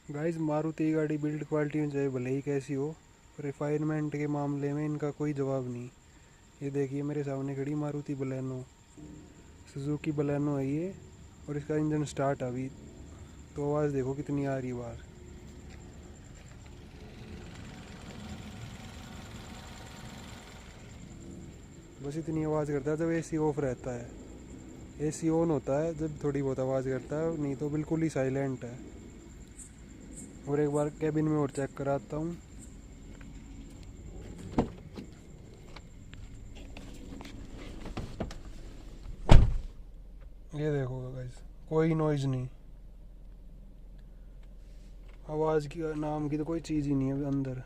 Guys Maruti गाड़ी build quality में चाहे भले ही कैसी हो, रिफाइनमेंट के मामले में इनका कोई जवाब नहीं। ये देखिए मेरे सामने खड़ी मारुति बलेनो, सुजुकी बलेनो है ये, और इसका इंजन स्टार्ट अभी तो आवाज़ देखो कितनी आ रही है बाहर। बस इतनी आवाज़ करता है जब एसी ऑफ रहता है। एसी ऑन होता है जब थोड़ी बहुत आवाज़ करता है, नहीं तो बिल्कुल ही साइलेंट है। और एक बार कैबिन में और चेक कराता हूँ। ये देखो गाइस, कोई नॉइज़ नहीं, आवाज़ की नाम की तो कोई चीज़ ही नहीं है अंदर।